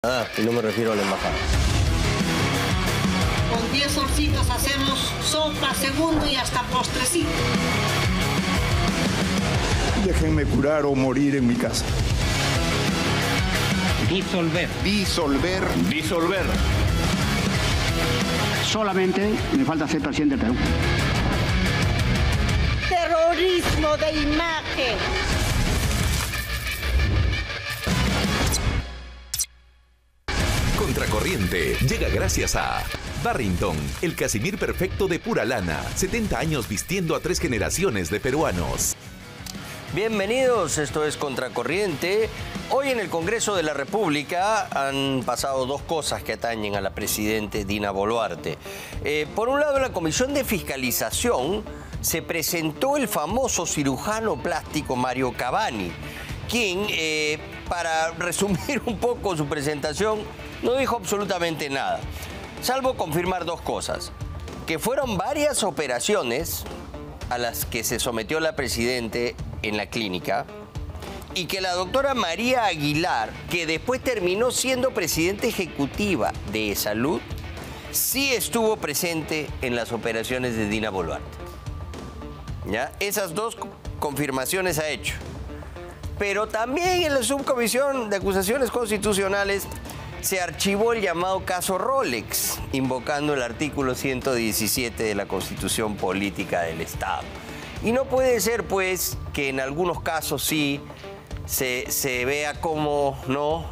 Y no me refiero a la embajada. Con 10 solcitos hacemos sopa, segundo y hasta postrecito. Déjenme curar o morir en mi casa. Disolver. Disolver. Disolver. Solamente me falta ser presidente del Perú. Terrorismo de imagen. Contracorriente llega gracias a Barrington, el casimir perfecto de pura lana. 70 años vistiendo a 3 generaciones de peruanos. Bienvenidos, esto es Contracorriente. Hoy en el Congreso de la República han pasado dos cosas que atañen a la presidenta Dina Boluarte. Por un lado, en la Comisión de Fiscalización se presentó el famoso cirujano plástico Mario Cavani, quien, para resumir un poco su presentación, no dijo absolutamente nada, salvo confirmar dos cosas: que fueron varias operaciones a las que se sometió la presidenta en la clínica, y que la doctora María Aguilar, que después terminó siendo presidenta ejecutiva de Salud, sí estuvo presente en las operaciones de Dina Boluarte. ¿Ya? Esas dos confirmaciones ha hecho. Pero también en la Subcomisión de Acusaciones Constitucionales se archivó el llamado caso Rolex, invocando el artículo 117 de la Constitución Política del Estado. Y no puede ser, pues, que en algunos casos sí se vea como no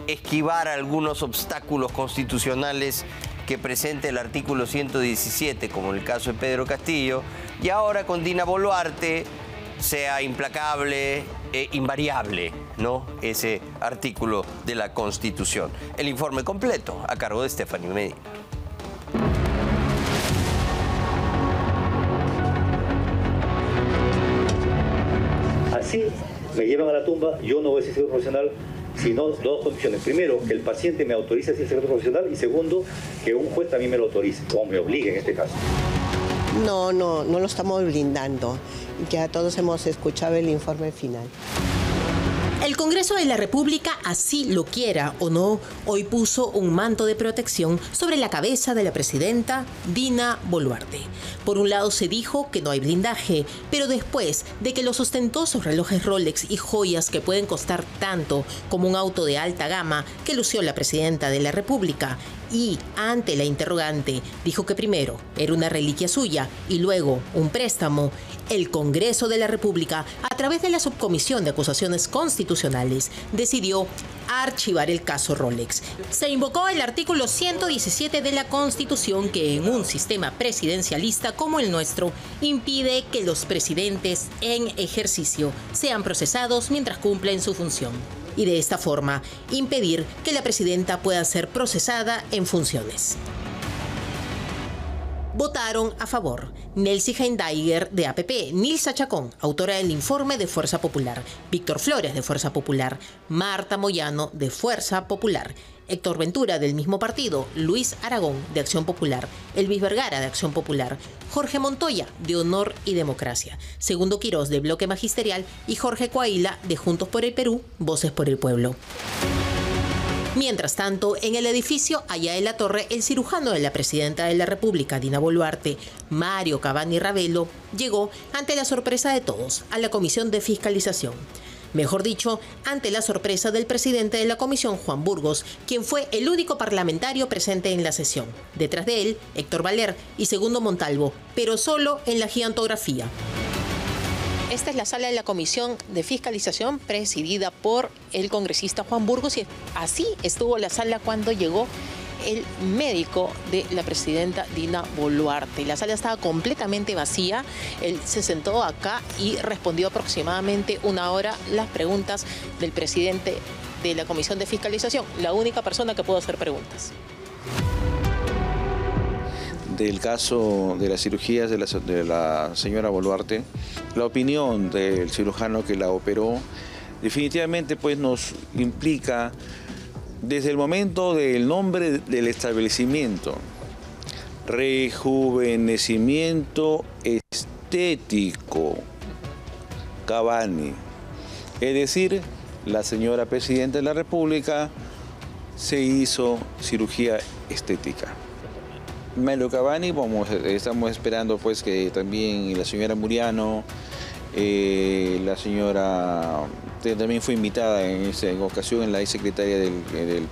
esquivar algunos obstáculos constitucionales que presenta el artículo 117, como en el caso de Pedro Castillo, y ahora con Dina Boluarte sea implacable e invariable, ¿no?, ese artículo de la Constitución. El informe completo a cargo de Stephanie Medina. Así me llevan a la tumba, yo no voy a ser secretario profesional, sino dos condiciones. Primero, que el paciente me autorice a ser secretario profesional, y segundo, que un juez también me lo autorice, o me obligue en este caso. No lo estamos blindando. Ya todos hemos escuchado el informe final. El Congreso de la República, así lo quiera o no, hoy puso un manto de protección sobre la cabeza de la presidenta Dina Boluarte. Por un lado se dijo que no hay blindaje, pero después de que los ostentosos relojes Rolex y joyas que pueden costar tanto como un auto de alta gama que lució la presidenta de la República, y ante la interrogante dijo que primero era una reliquia suya y luego un préstamo, el Congreso de la República, a través de la Subcomisión de Acusaciones Constitucionales, decidió archivar el caso Rolex. Se invocó el artículo 117 de la Constitución, que en un sistema presidencialista como el nuestro impide que los presidentes en ejercicio sean procesados mientras cumplen su función, y de esta forma impedir que la presidenta pueda ser procesada en funciones. Votaron a favor Nelcy Heindaiger, de APP, Nilsa Chacón, autora del informe, de Fuerza Popular, Víctor Flores, de Fuerza Popular, Marta Moyano, de Fuerza Popular, Héctor Ventura, del mismo partido, Luis Aragón, de Acción Popular, Elvis Vergara, de Acción Popular, Jorge Montoya, de Honor y Democracia, Segundo Quirós, de Bloque Magisterial, y Jorge Coahuila, de Juntos por el Perú, Voces por el Pueblo. Mientras tanto, en el edificio allá de la Torre, el cirujano de la presidenta de la República, Dina Boluarte, Mario Cavani Ravelo, llegó ante la sorpresa de todos a la Comisión de Fiscalización. Mejor dicho, ante la sorpresa del presidente de la comisión, Juan Burgos, quien fue el único parlamentario presente en la sesión. Detrás de él, Héctor Valer y Segundo Montalvo, pero solo en la gigantografía. Esta es la sala de la Comisión de Fiscalización, presidida por el congresista Juan Burgos, y así estuvo la sala cuando llegó el médico de la presidenta Dina Boluarte. La sala estaba completamente vacía. Él se sentó acá y respondió aproximadamente una hora las preguntas del presidente de la Comisión de Fiscalización, la única persona que pudo hacer preguntas. Del caso de las cirugías de la señora Boluarte, la opinión del cirujano que la operó definitivamente pues nos implica, desde el momento del nombre del establecimiento, rejuvenecimiento estético Cavani, es decir, la señora presidenta de la República se hizo cirugía estética. Mario Cavani, estamos esperando pues que también la señora Muriano, la señora también fue invitada en ocasión en la secretaria del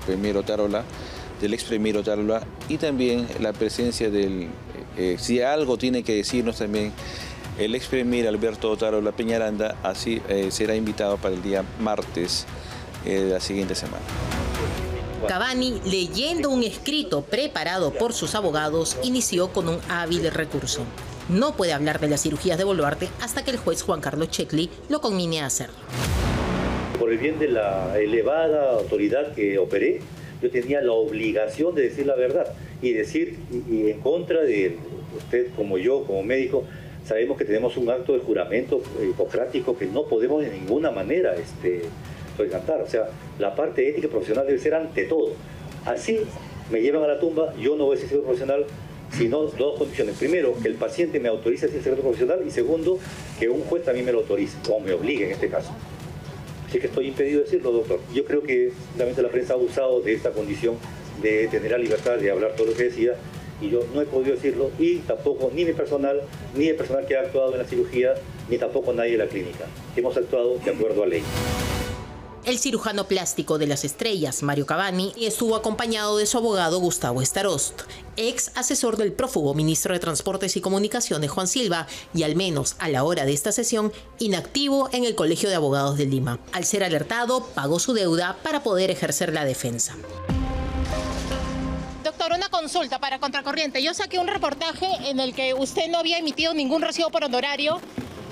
ex premier Otárola, y también la presencia del, si algo tiene que decirnos también, el ex premier Alberto Otárola Peñaranda, así será invitado para el día martes de la siguiente semana. Cavani, leyendo un escrito preparado por sus abogados, inició con un hábil recurso. No puede hablar de las cirugías de Boluarte hasta que el juez Juan Carlos Checli lo conmine a hacerlo. Por el bien de la elevada autoridad que operé, yo tenía la obligación de decir la verdad y decir, y en contra de usted como yo, como médico, sabemos que tenemos un acto de juramento hipocrático que no podemos de ninguna manera cantar. O sea, la parte ética y profesional debe ser ante todo. Así me llevan a la tumba, yo no voy a ser profesional, sino dos condiciones. Primero, que el paciente me autorice a ser secreto profesional, y segundo, que un juez también me lo autorice, o me obligue en este caso. Así que estoy impedido de decirlo, doctor. Yo creo que realmente la prensa ha abusado de esta condición de tener la libertad de hablar todo lo que decía, y yo no he podido decirlo, y tampoco ni mi personal, ni el personal que ha actuado en la cirugía, ni tampoco nadie de la clínica. Hemos actuado de acuerdo a ley. El cirujano plástico de las estrellas, Mario Cavani, estuvo acompañado de su abogado Gustavo Starost, ex asesor del prófugo ministro de Transportes y Comunicaciones Juan Silva, y al menos a la hora de esta sesión, inactivo en el Colegio de Abogados de Lima. Al ser alertado, pagó su deuda para poder ejercer la defensa. Doctor, una consulta para Contracorriente. Yo saqué un reportaje en el que usted no había emitido ningún recibo por honorario,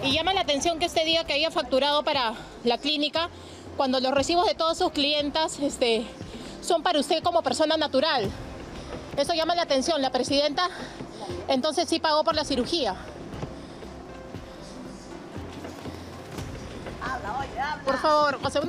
y llama la atención que este día que haya facturado para la clínica, cuando los recibos de todas sus clientas son para usted como persona natural. Eso llama la atención. La presidenta entonces sí pagó por la cirugía. Por favor, José,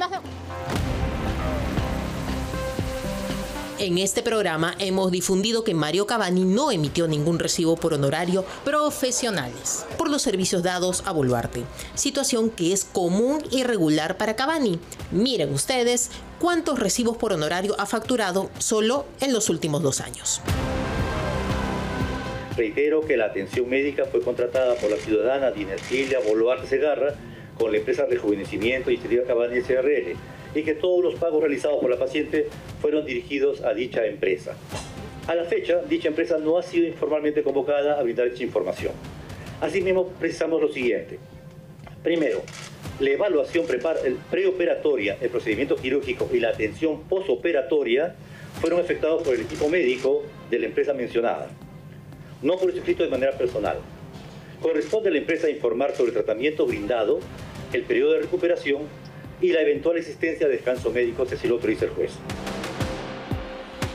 En este programa hemos difundido que Mario Cavani no emitió ningún recibo por honorario profesionales por los servicios dados a Boluarte, situación que es común y regular para Cavani. Miren ustedes cuántos recibos por honorario ha facturado solo en los últimos 2 años. Reitero que la atención médica fue contratada por la ciudadana Dinercilia Boluarte Segarra con la empresa Rejuvenecimiento y Iniciativa Cavani SRL, y que todos los pagos realizados por la paciente fueron dirigidos a dicha empresa. A la fecha, dicha empresa no ha sido informalmente convocada a brindar dicha información. Asimismo, precisamos lo siguiente. Primero, la evaluación preoperatoria, el procedimiento quirúrgico y la atención posoperatoria fueron efectuados por el equipo médico de la empresa mencionada, no por escrito de manera personal. Corresponde a la empresa informar sobre el tratamiento brindado, el periodo de recuperación y la eventual existencia de descanso médico, si así lo autoriza el juez.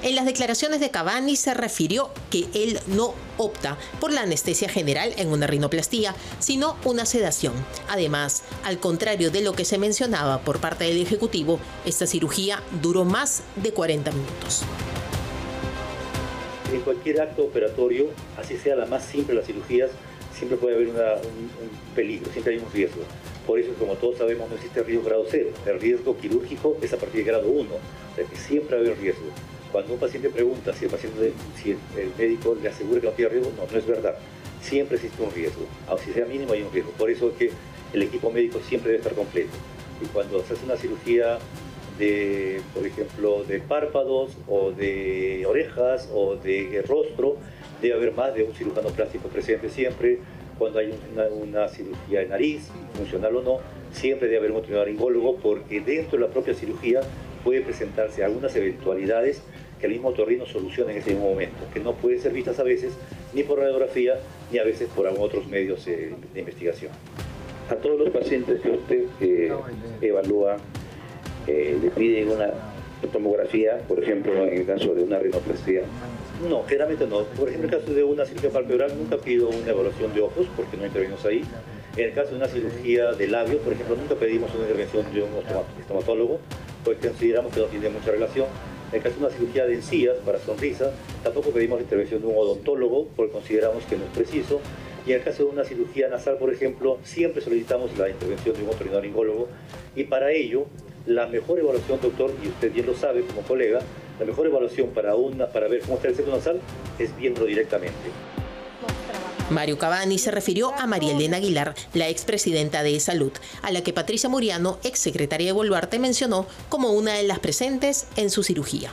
En las declaraciones de Cavani se refirió que él no opta por la anestesia general en una rinoplastía, sino una sedación. Además, al contrario de lo que se mencionaba por parte del Ejecutivo, esta cirugía duró más de 40 minutos. En cualquier acto operatorio, así sea la más simple de las cirugías, siempre puede haber un peligro, siempre hay un riesgo. Por eso, como todos sabemos, no existe riesgo grado 0. El riesgo quirúrgico es a partir de grado 1, o sea que siempre va a haber riesgo. Cuando un paciente pregunta si el médico le asegura que no tiene riesgo, no es verdad. Siempre existe un riesgo, aunque si sea mínimo hay un riesgo. Por eso es que el equipo médico siempre debe estar completo. Y cuando se hace una cirugía de, por ejemplo, de párpados o de orejas o de rostro, debe haber más de un cirujano plástico presente siempre. Cuando hay una cirugía de nariz, funcional o no, siempre debe haber un otorrinolaringólogo, porque dentro de la propia cirugía puede presentarse algunas eventualidades que el mismo otorrino soluciona en ese mismo momento, que no pueden ser vistas a veces ni por radiografía ni a veces por otros medios de investigación. A todos los pacientes que usted evalúa, le piden una tomografía, por ejemplo, en el caso de una rinoplastia. No, generalmente no. Por ejemplo, en el caso de una cirugía palpebral nunca pido una evaluación de ojos porque no intervenimos ahí. En el caso de una cirugía de labios, por ejemplo, nunca pedimos una intervención de un estomatólogo porque consideramos que no tiene mucha relación. En el caso de una cirugía de encías para sonrisa, tampoco pedimos la intervención de un odontólogo porque consideramos que no es preciso. Y en el caso de una cirugía nasal, por ejemplo, siempre solicitamos la intervención de un otorrinolaringólogo, y para ello la mejor evaluación, doctor, y usted bien lo sabe como colega, La mejor evaluación para ver cómo está el septo nasal es viéndolo directamente. Mario Cavani se refirió a María Elena Aguilar, la expresidenta de Salud, a la que Patricia Muriano, exsecretaria de Boluarte, mencionó como una de las presentes en su cirugía.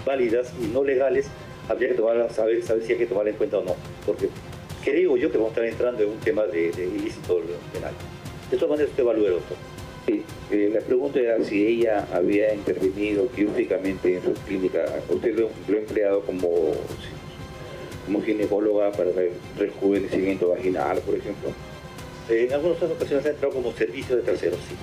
Válidas y no legales, habría que saber si hay que tomarla en cuenta o no, porque creo yo que vamos a estar entrando en un tema de ilícito penal. De todas maneras, usted evalúe, doctor. Sí, la pregunta era si ella había intervenido quirúrgicamente en su clínica. Usted lo ha empleado como ginecóloga para el rejuvenecimiento vaginal, por ejemplo. En algunas ocasiones ha entrado como servicio de terceros, sí.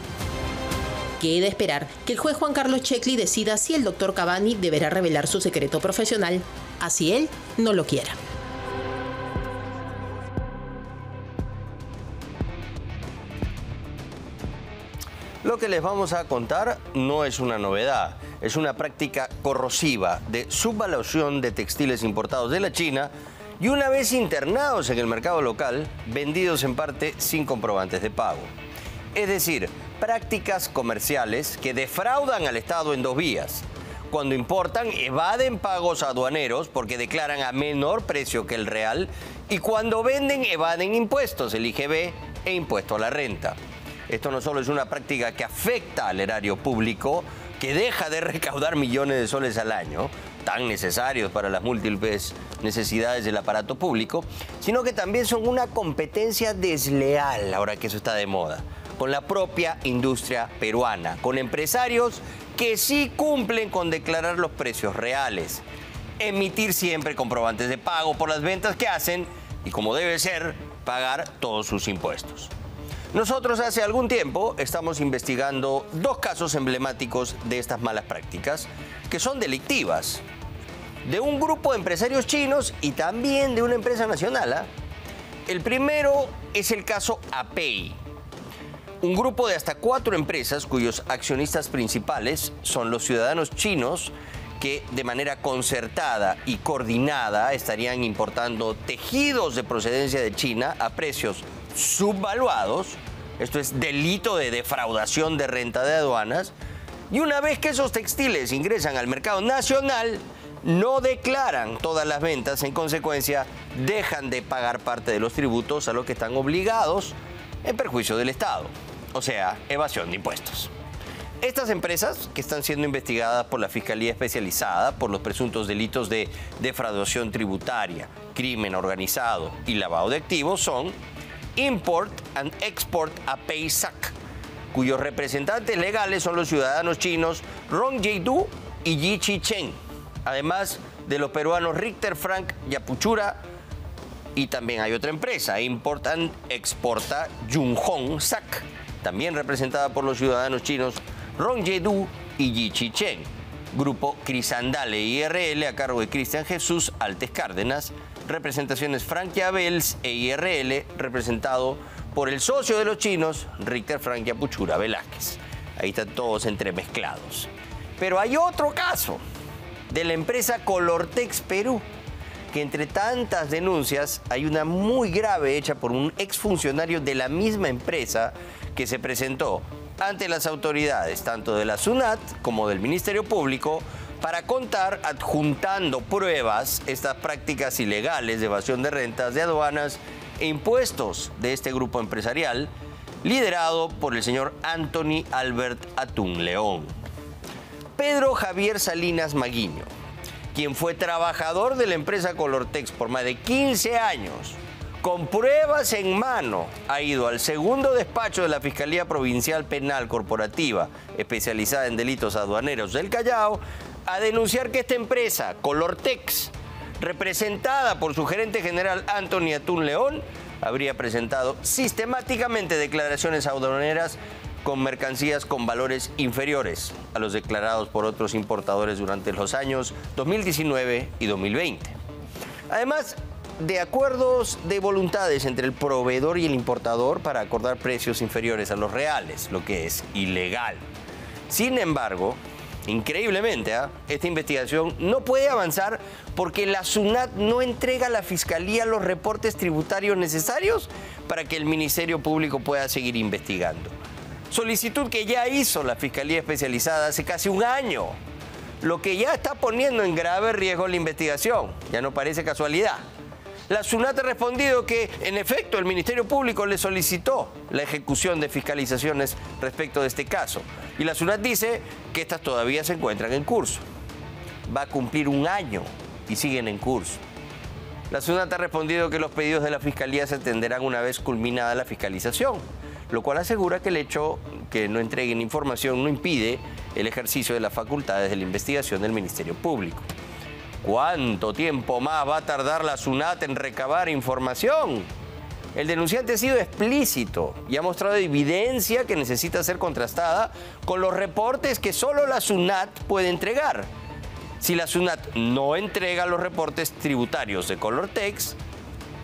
Queda esperar que el juez Juan Carlos Checli decida si el doctor Cavani deberá revelar su secreto profesional, así él no lo quiera. Lo que les vamos a contar no es una novedad, es una práctica corrosiva de subvaluación de textiles importados de la China y una vez internados en el mercado local, vendidos en parte sin comprobantes de pago. Es decir, prácticas comerciales que defraudan al Estado en dos vías. Cuando importan, evaden pagos aduaneros porque declaran a menor precio que el real y cuando venden, evaden impuestos, el IGB e impuesto a la renta. Esto no solo es una práctica que afecta al erario público, que deja de recaudar millones de soles al año, tan necesarios para las múltiples necesidades del aparato público, sino que también son una competencia desleal, ahora que eso está de moda, con la propia industria peruana, con empresarios que sí cumplen con declarar los precios reales, emitir siempre comprobantes de pago por las ventas que hacen y, como debe ser, pagar todos sus impuestos. Nosotros hace algún tiempo estamos investigando dos casos emblemáticos de estas malas prácticas, que son delictivas, de un grupo de empresarios chinos y también de una empresa nacional. El primero es el caso APEI, un grupo de hasta 4 empresas cuyos accionistas principales son los ciudadanos chinos que de manera concertada y coordinada estarían importando tejidos de procedencia de China a precios subvaluados. Esto es delito de defraudación de renta de aduanas. Y una vez que esos textiles ingresan al mercado nacional, no declaran todas las ventas. En consecuencia, dejan de pagar parte de los tributos a los que están obligados en perjuicio del Estado. O sea, evasión de impuestos. Estas empresas, que están siendo investigadas por la Fiscalía Especializada por los presuntos delitos de defraudación tributaria, crimen organizado y lavado de activos, son Import and Export APEI SAC, cuyos representantes legales son los ciudadanos chinos Rong Jie-du y Yi Chi-cheng, además de los peruanos Richter Frank Yapuchura, y también hay otra empresa, Import and Exporta Junhong SAC, también representada por los ciudadanos chinos Rong Jie-du y Yi Chi-cheng. Grupo Crisandale IRL a cargo de Cristian Jesús Altes Cárdenas, representaciones Frankia Bells e IRL representado por el socio de los chinos, Richter Frank Yapuchura Velázquez. Ahí están todos entremezclados. Pero hay otro caso de la empresa Colortex Perú, que entre tantas denuncias hay una muy grave hecha por un exfuncionario de la misma empresa que se presentó ante las autoridades, tanto de la SUNAT como del Ministerio Público, para contar, adjuntando pruebas, estas prácticas ilegales de evasión de rentas, de aduanas e impuestos de este grupo empresarial, liderado por el señor Anthony Albert Atún León. Pedro Javier Salinas Maguiño, quien fue trabajador de la empresa Colortex por más de 15 años, con pruebas en mano, ha ido al segundo despacho de la Fiscalía Provincial Penal Corporativa, especializada en delitos aduaneros del Callao, a denunciar que esta empresa, Colortex, representada por su gerente general Anthony Atún León, habría presentado sistemáticamente declaraciones aduaneras con mercancías con valores inferiores a los declarados por otros importadores durante los años 2019 y 2020. Además de acuerdos de voluntades entre el proveedor y el importador para acordar precios inferiores a los reales, lo que es ilegal. Sin embargo, increíblemente, esta investigación no puede avanzar porque la SUNAT no entrega a la Fiscalía los reportes tributarios necesarios para que el Ministerio Público pueda seguir investigando. Solicitud que ya hizo la Fiscalía Especializada hace casi un año. lo que ya está poniendo en grave riesgo la investigación. Ya no parece casualidad. La SUNAT ha respondido que, en efecto, el Ministerio Público le solicitó la ejecución de fiscalizaciones respecto de este caso. Y la SUNAT dice que estas todavía se encuentran en curso. Va a cumplir un año y siguen en curso. La SUNAT ha respondido que los pedidos de la Fiscalía se atenderán una vez culminada la fiscalización, lo cual asegura que el hecho que no entreguen información no impide el ejercicio de las facultades de la investigación del Ministerio Público. ¿Cuánto tiempo más va a tardar la SUNAT en recabar información? El denunciante ha sido explícito y ha mostrado evidencia que necesita ser contrastada con los reportes que solo la SUNAT puede entregar. Si la SUNAT no entrega los reportes tributarios de Colortex,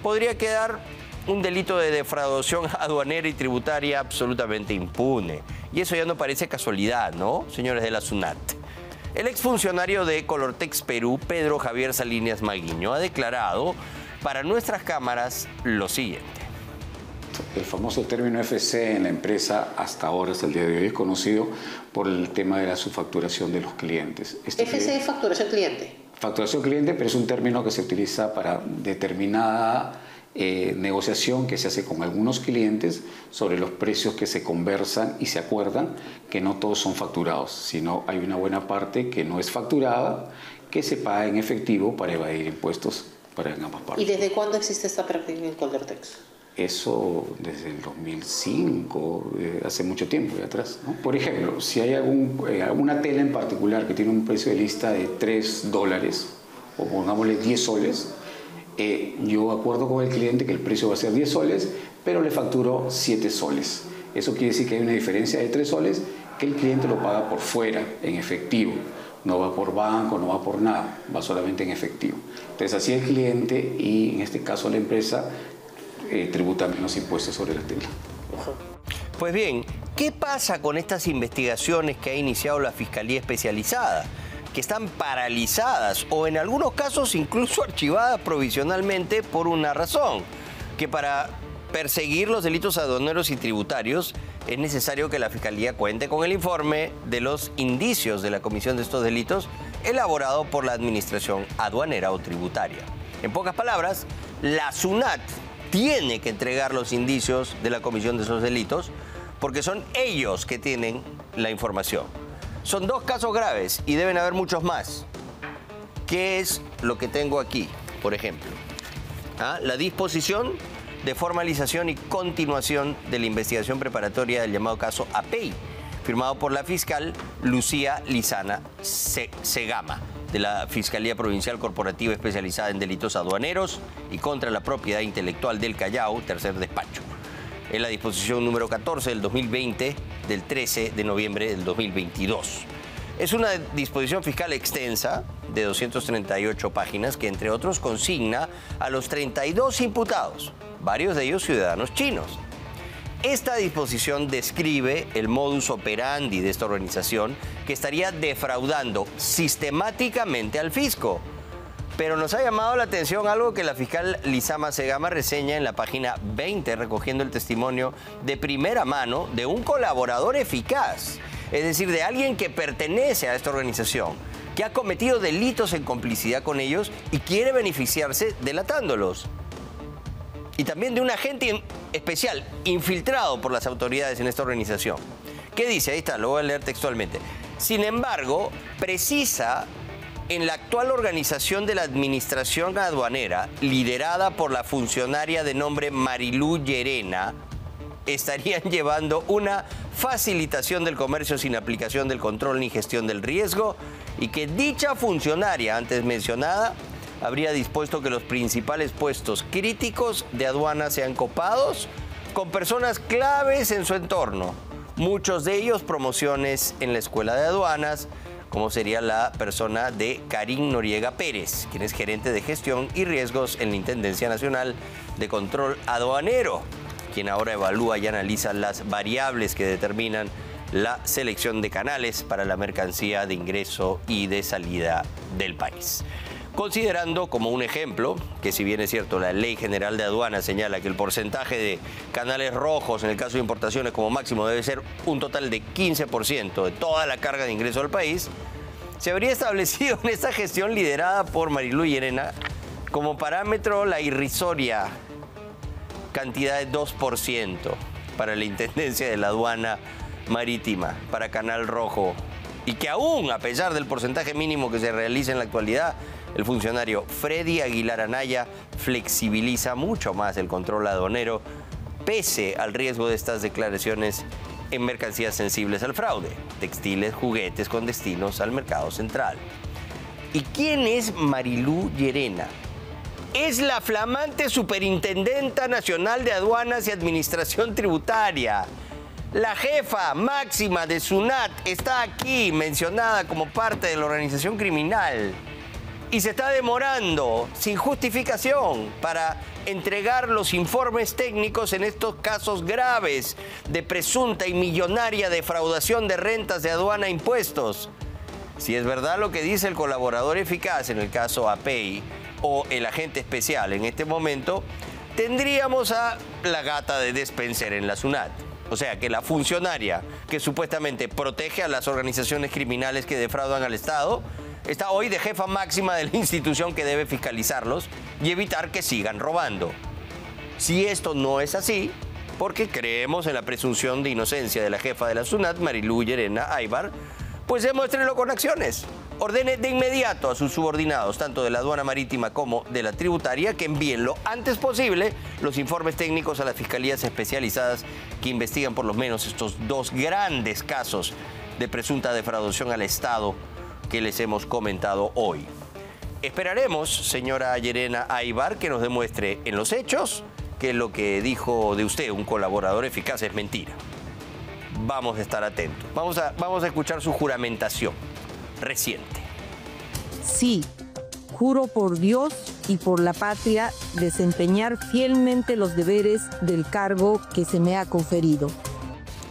podría quedar un delito de defraudación aduanera y tributaria absolutamente impune. Y eso ya no parece casualidad, ¿no, señores de la SUNAT? El exfuncionario de Colortex Perú, Pedro Javier Salinas Maguiño, ha declarado para nuestras cámaras lo siguiente. El famoso término FC en la empresa hasta ahora, hasta el día de hoy, es conocido por el tema de la subfacturación de los clientes. FC es facturación cliente. Facturación cliente, pero es un término que se utiliza para determinada negociación que se hace con algunos clientes sobre los precios que se conversan y se acuerdan, que no todos son facturados, sino hay una buena parte que no es facturada, que se paga en efectivo para evadir impuestos para ambas partes. ¿Y desde cuándo existe esta práctica en Colortex? Eso desde el 2005, hace mucho tiempo de atrás, ¿no? Por ejemplo, si hay alguna tela en particular que tiene un precio de lista de $3, o pongámosle 10 soles, yo acuerdo con el cliente que el precio va a ser 10 soles, pero le facturo 7 soles. Eso quiere decir que hay una diferencia de 3 soles que el cliente lo paga por fuera, en efectivo. No va por banco, no va por nada, va solamente en efectivo. Entonces así el cliente y en este caso la empresa tributa menos impuestos sobre la tela. Pues bien, ¿qué pasa con estas investigaciones que ha iniciado la Fiscalía Especializada? Que están paralizadas o en algunos casos incluso archivadas provisionalmente por una razón, que para perseguir los delitos aduaneros y tributarios es necesario que la Fiscalía cuente con el informe de los indicios de la comisión de estos delitos elaborado por la Administración Aduanera o Tributaria. En pocas palabras, la SUNAT tiene que entregar los indicios de la comisión de esos delitos porque son ellos que tienen la información. Son dos casos graves y deben haber muchos más. ¿Qué es lo que tengo aquí, por ejemplo? La disposición de formalización y continuación de la investigación preparatoria del llamado caso APEI, firmado por la fiscal Lucía Lizana Segama, de la Fiscalía Provincial Corporativa Especializada en Delitos Aduaneros y contra la Propiedad Intelectual del Callao, tercer despacho. Es la disposición número 14 del 2020, del 13 de noviembre del 2022. Es una disposición fiscal extensa de 238 páginas que, entre otros, consigna a los 32 imputados, varios de ellos ciudadanos chinos. Esta disposición describe el modus operandi de esta organización que estaría defraudando sistemáticamente al fisco. Pero nos ha llamado la atención algo que la fiscal Lizama Segama reseña en la página 20, recogiendo el testimonio de primera mano de un colaborador eficaz, es decir, de alguien que pertenece a esta organización, que ha cometido delitos en complicidad con ellos y quiere beneficiarse delatándolos. Y también de un agente especial infiltrado por las autoridades en esta organización. ¿Qué dice? Ahí está, lo voy a leer textualmente. Sin embargo, precisa en la actual organización de la Administración Aduanera, liderada por la funcionaria de nombre Marilú Llerena, estarían llevando una facilitación del comercio sin aplicación del control ni gestión del riesgo y que dicha funcionaria antes mencionada habría dispuesto que los principales puestos críticos de aduana sean copados con personas claves en su entorno, muchos de ellos promociones en la Escuela de Aduanas, como sería la persona de Karim Noriega Pérez, quien es gerente de gestión y riesgos en la Intendencia Nacional de Control Aduanero, quien ahora evalúa y analiza las variables que determinan la selección de canales para la mercancía de ingreso y de salida del país. Considerando como un ejemplo, que si bien es cierto la Ley General de Aduanas señala que el porcentaje de canales rojos en el caso de importaciones como máximo debe ser un total de 15% de toda la carga de ingreso al país, se habría establecido en esta gestión liderada por Marilú Llerena como parámetro la irrisoria cantidad de 2% para la Intendencia de la Aduana Marítima, para Canal Rojo, y que aún, a pesar del porcentaje mínimo que se realiza en la actualidad, el funcionario Freddy Aguilar Anaya flexibiliza mucho más el control aduanero, pese al riesgo de estas declaraciones en mercancías sensibles al fraude, textiles, juguetes con destinos al mercado central. ¿Y quién es Marilú Llerena? Es la flamante Superintendenta Nacional de Aduanas y Administración Tributaria. La jefa máxima de SUNAT está aquí mencionada como parte de la organización criminal y se está demorando sin justificación para entregar los informes técnicos en estos casos graves de presunta y millonaria defraudación de rentas de aduana e impuestos. Si es verdad lo que dice el colaborador eficaz en el caso APEI o el agente especial en este momento, tendríamos a la gata de Despenser en la SUNAT. O sea, que la funcionaria que supuestamente protege a las organizaciones criminales que defraudan al Estado está hoy de jefa máxima de la institución que debe fiscalizarlos y evitar que sigan robando. Si esto no es así, porque creemos en la presunción de inocencia de la jefa de la SUNAT, Marilú Llerena Aybar, pues demuéstrenlo con acciones. Ordene de inmediato a sus subordinados, tanto de la aduana marítima como de la tributaria, que envíen lo antes posible los informes técnicos a las fiscalías especializadas que investigan por lo menos estos dos grandes casos de presunta defraudación al Estado que les hemos comentado hoy. Esperaremos, señora Llerena Aybar, que nos demuestre en los hechos que lo que dijo de usted un colaborador eficaz es mentira. Vamos a estar atentos. Vamos a escuchar su juramentación reciente. Sí, juro por Dios y por la patria desempeñar fielmente los deberes del cargo que se me ha conferido.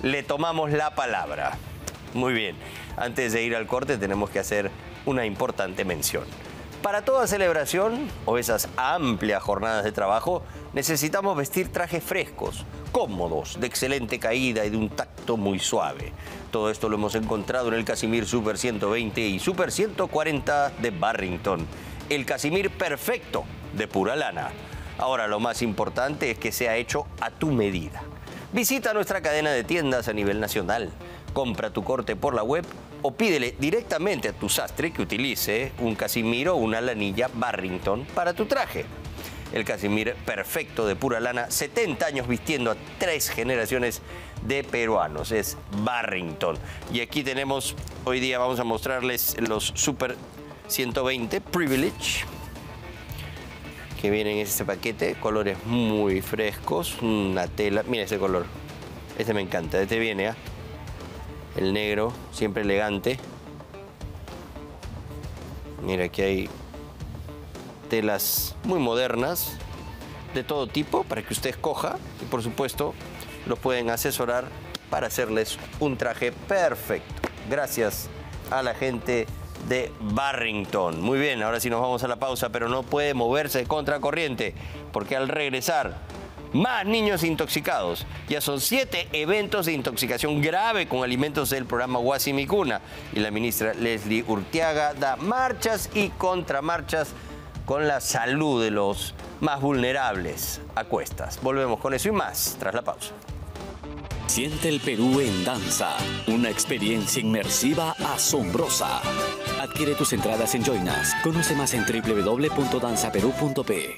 Le tomamos la palabra. Muy bien. Antes de ir al corte tenemos que hacer una importante mención. Para toda celebración o esas amplias jornadas de trabajo necesitamos vestir trajes frescos, cómodos, de excelente caída y de un tacto muy suave. Todo esto lo hemos encontrado en el Casimir Super 120 y Super 140 de Barrington. El Casimir perfecto de pura lana. Ahora lo más importante es que sea hecho a tu medida. Visita nuestra cadena de tiendas a nivel nacional. Compra tu corte por la web o pídele directamente a tu sastre que utilice un casimir o una lanilla Barrington para tu traje. El casimir perfecto de pura lana, 70 años vistiendo a 3 generaciones de peruanos. Es Barrington. Y aquí tenemos, hoy día vamos a mostrarles los Super 120 Privilege, que vienen en este paquete, colores muy frescos, una tela, mira ese color, este me encanta, este viene, el negro, siempre elegante. Mira, aquí hay telas muy modernas, de todo tipo, para que usted escoja. Y por supuesto, los pueden asesorar para hacerles un traje perfecto. Gracias a la gente de Barrington. Muy bien, ahora sí nos vamos a la pausa, pero no puede moverse contracorriente, porque al regresar, más niños intoxicados. Ya son 7 eventos de intoxicación grave con alimentos del programa Guasimicuna. Y la ministra Leslie Urteaga da marchas y contramarchas con la salud de los más vulnerables a cuestas. Volvemos con eso y más tras la pausa. Siente el Perú en danza, una experiencia inmersiva asombrosa. Adquiere tus entradas en Join Us. Conoce más en www.danzaperú.pe.